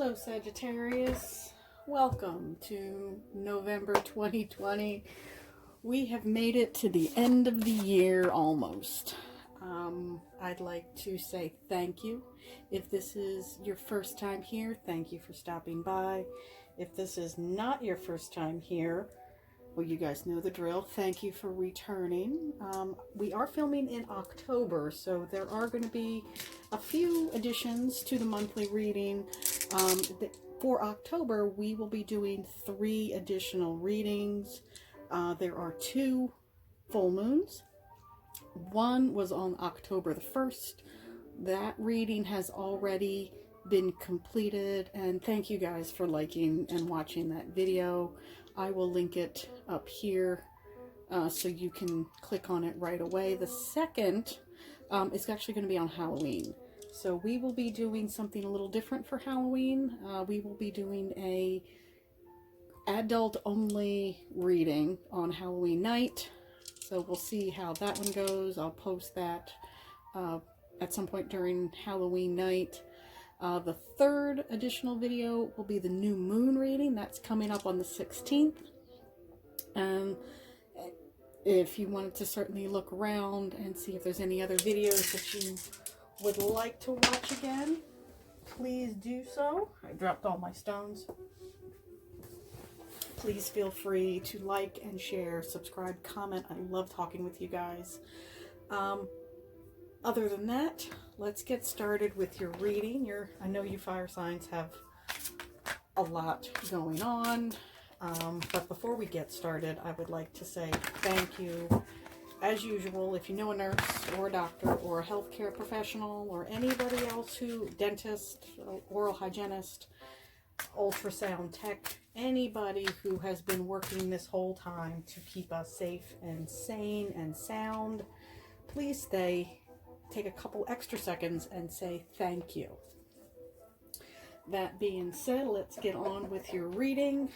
Hello Sagittarius, welcome to November 2020. We have made it to the end of the year almost. I'd like to say thank you. If this is your first time here, thank you for stopping by. If this is not your first time here, well, you guys know the drill. Thank you for returning. We are filming in October, so there are going to be a few additions to the monthly reading. For October, we will be doing 3 additional readings. There are 2 full moons. One was on October the 1st. That reading has already been completed, and thank you guys for liking and watching that video. I will link it up here so you can click on it right away. The second is actually going to be on Halloween. So we will be doing something a little different for Halloween. We will be doing a adult only reading on Halloween night. So we'll see how that one goes. I'll post that at some point during Halloween night. The third additional video will be the new moon reading. That's coming up on the 16th. If you wanted to certainly look around and see if there's any other videos that you would like to watch again, please do so. I dropped all my stones. Please feel free to like and share, subscribe, comment. I love talking with you guys. Other than that, let's get started with your reading. I know you fire signs have a lot going on, but before we get started, I would like to say thank you. As usual, if you know a nurse or a doctor or a healthcare professional or anybody else dentist, oral hygienist, ultrasound tech, anybody who has been working this whole time to keep us safe and sane and sound, please take a couple extra seconds and say thank you. That being said, let's get on with your reading.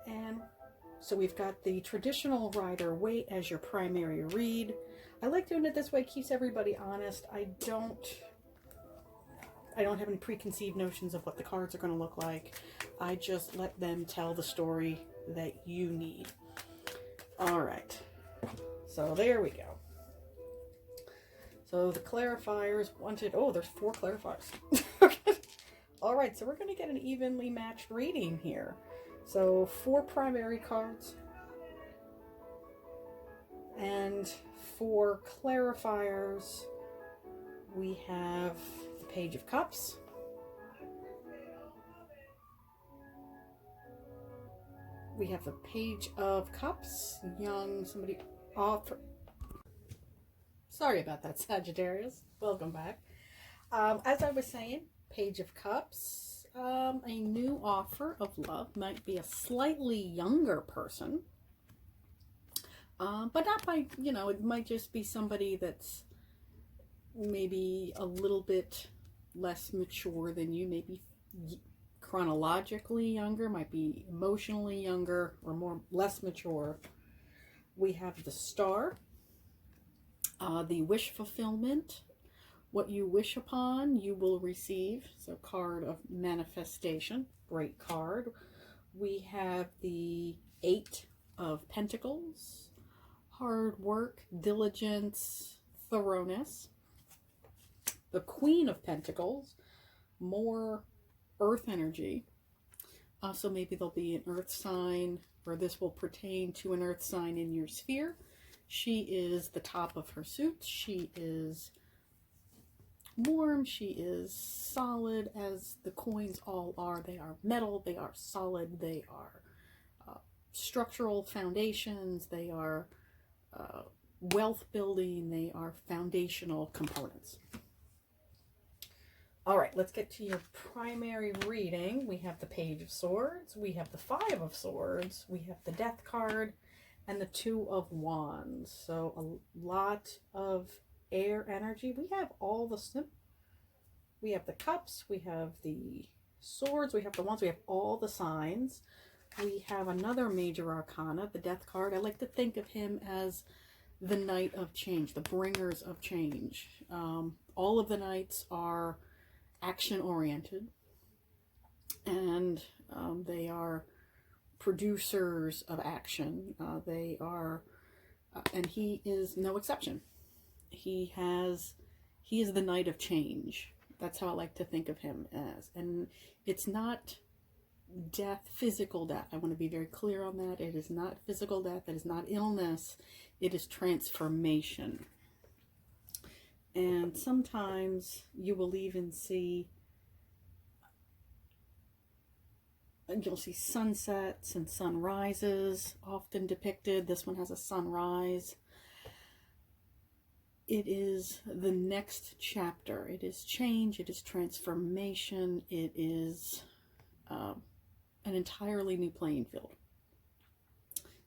And so we've got the traditional Rider-Waite as your primary read. I like doing it this way, keeps everybody honest. I don't have any preconceived notions of what the cards are going to look like. I just let them tell the story that you need. All right, so there we go. So the clarifiers wanted, there's 4 clarifiers. Okay. All right, so we're going to get an evenly matched reading here. So 4 primary cards. And for clarifiers, we have the Page of Cups. We have the Page of Cups, author. Sorry about that, Sagittarius. Welcome back. As I was saying, Page of Cups, a new offer of love. Might be a slightly younger person, but not by, it might just be somebody that's maybe a little bit less mature than you, maybe chronologically younger, might be emotionally younger or less mature. We have the Star. The wish fulfillment, what you wish upon, you will receive. So card of manifestation, great card. We have the 8 of Pentacles, hard work, diligence, thoroughness. The Queen of Pentacles, more earth energy. So maybe there'll be an earth sign, or this will pertain to an earth sign in your sphere. She is the top of her suit. She is warm. She is solid, as the coins all are. They are metal. They are solid. They are structural foundations. They are wealth building. They are foundational components. All right, let's get to your primary reading. We have the Page of Swords. We have the 5 of Swords. We have the Death card. And the 2 of Wands. So a lot of air energy. We have we have the cups, we have the swords, we have the wands, we have all the signs. We have another major arcana, the Death card. I like to think of him as the Knight of Change, the bringers of change. All of the knights are action-oriented, and they are producers of action. They are, and he is no exception. He is the knight of change. That's how I like to think of him as. And it's not death, physical death. I want to be very clear on that. It is not physical death. It is not illness. It is transformation. And sometimes you will even see, you'll see sunsets and sunrises often depicted. This one has a sunrise. It is the next chapter. It is change. It is transformation. It is an entirely new playing field.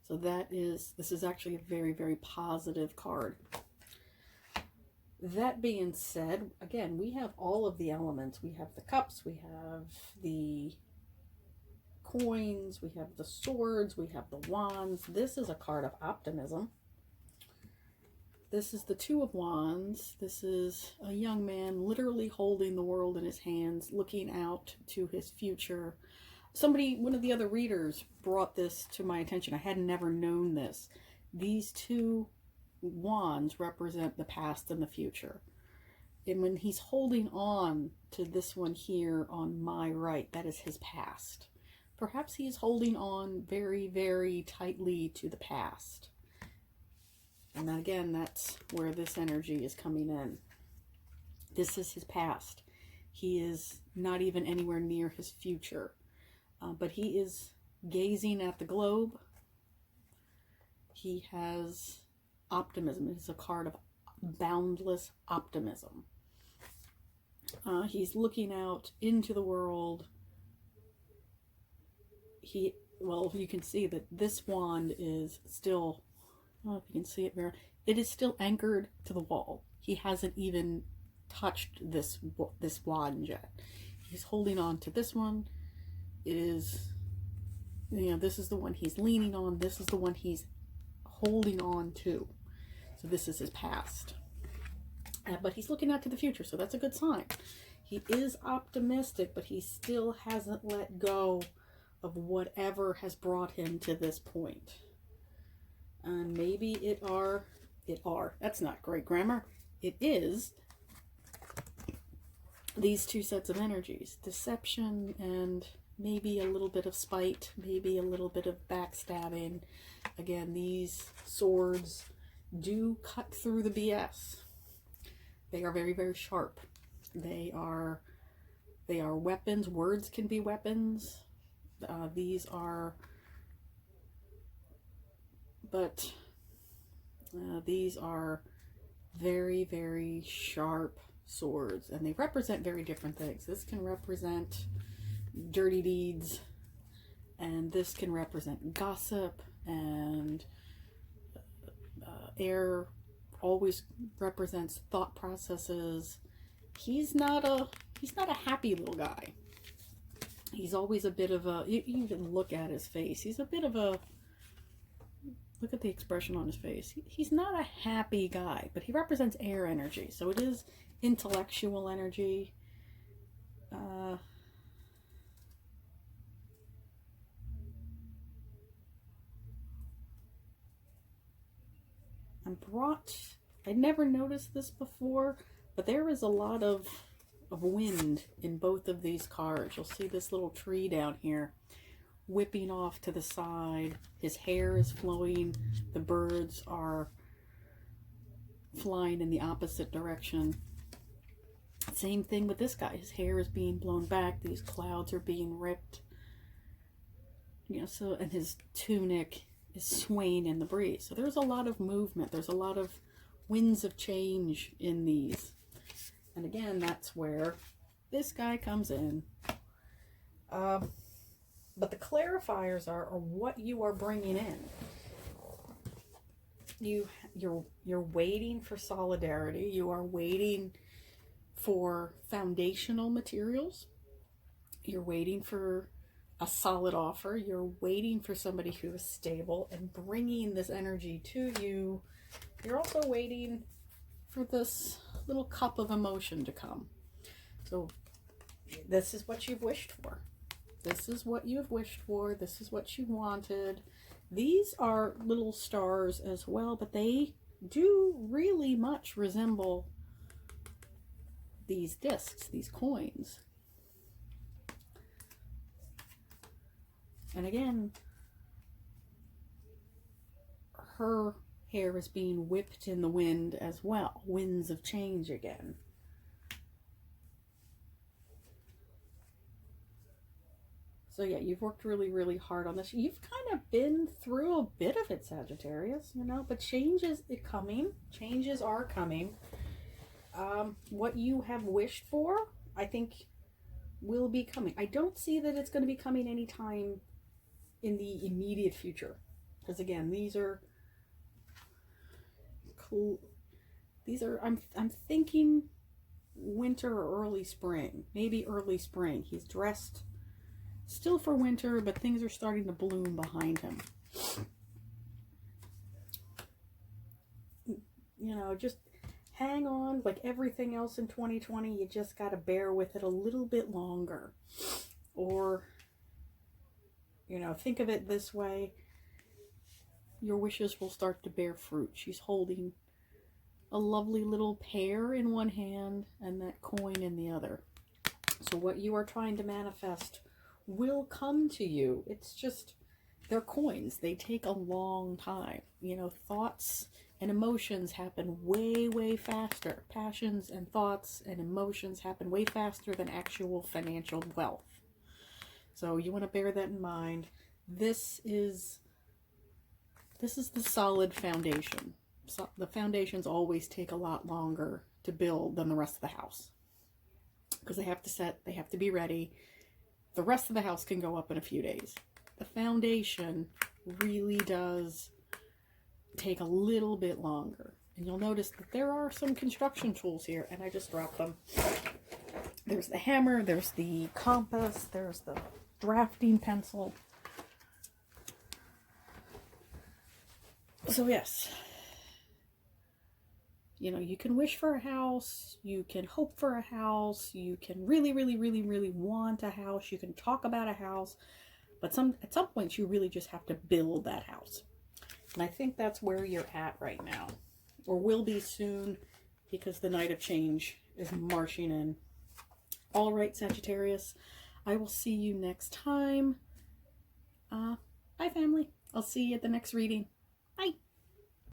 So this is actually a very, very positive card. That being said, again, we have all of the elements. We have the cups, we have the coins, we have the swords, we have the wands. This is a card of optimism. This is the Two of Wands. This is a young man literally holding the world in his hands, looking out to his future. One of the other readers brought this to my attention. I had never known this. These two wands represent the past and the future. And when he's holding on to this one here on my right, that is his past. Perhaps he's holding on very, very tightly to the past. And then again, that's where this energy is coming in. This is his past. He is not even anywhere near his future. But he is gazing at the globe. He has optimism. It is a card of boundless optimism. He's looking out into the world. You can see that this wand is still, I don't know if you can see it there, it is still anchored to the wall. He hasn't even touched this wand yet. He's holding on to this one. It is, this is the one he's leaning on. This is the one he's holding on to. So this is his past. But he's looking out to the future, so that's a good sign. He is optimistic, but he still hasn't let go of whatever has brought him to this point. And maybe that's not great grammar. It is these two sets of energies, deception and maybe a little bit of spite, maybe a little bit of backstabbing. Again, these swords do cut through the BS. They are very, very sharp. They are weapons. Words can be weapons. These are very, very sharp swords, and they represent very different things. This can represent dirty deeds, and this can represent gossip, and air always represents thought processes. He's not a happy little guy. He's always a bit of a, you even look at his face, he's a bit of a, look at the expression on his face. He's not a happy guy, but he represents air energy, so it is intellectual energy. I never noticed this before, but there is a lot of wind in both of these cards. You'll see this little tree down here whipping off to the side. His hair is flowing. The birds are flying in the opposite direction. Same thing with this guy. His hair is being blown back. These clouds are being ripped. And his tunic is swaying in the breeze. So there's a lot of movement. There's a lot of winds of change in these. And again, that's where this guy comes in. But the clarifiers are what you are bringing in. You're waiting for solidarity. You are waiting for foundational materials. You're waiting for a solid offer. You're waiting for somebody who is stable and bringing this energy to you. You're also waiting for this little cup of emotion to come. So This is what you've wished for. This is what you've wished for. This is what you wanted. These are little stars as well, but they do really much resemble these discs, these coins. And again, her hair is being whipped in the wind as well. Winds of change again. So yeah, you've worked really, really hard on this. You've kind of been through a bit of it, Sagittarius, you know, but change is coming. Changes are coming. What you have wished for, I think, will be coming. I don't see that it's going to be coming anytime in the immediate future. Because again, these are cool. These are, I'm thinking winter or early spring. Maybe early spring. He's dressed still for winter, but things are starting to bloom behind him. You know, just hang on. Like everything else in 2020, you just got to bear with it a little bit longer. Or, you know, think of it this way. Your wishes will start to bear fruit. She's holding a lovely little pear in one hand and that coin in the other. So what you are trying to manifest will come to you. It's just, they're coins. They take a long time. You know, thoughts and emotions happen way, way faster. Passions and thoughts and emotions happen way faster than actual financial wealth. So you want to bear that in mind. This is the solid foundation. So the foundations always take a lot longer to build than the rest of the house. Because they have to set, they have to be ready. The rest of the house can go up in a few days. The foundation really does take a little bit longer. And you'll notice that there are some construction tools here, and I just dropped them. There's the hammer, there's the compass, there's the drafting pencil. So yes, you know, you can wish for a house, you can hope for a house, you can really, really, really, really want a house, you can talk about a house, but at some point you really just have to build that house. And I think that's where you're at right now, or will be soon, because the Night of Change is marching in. All right, Sagittarius, I will see you next time. Bye, family. I'll see you at the next reading. Bye.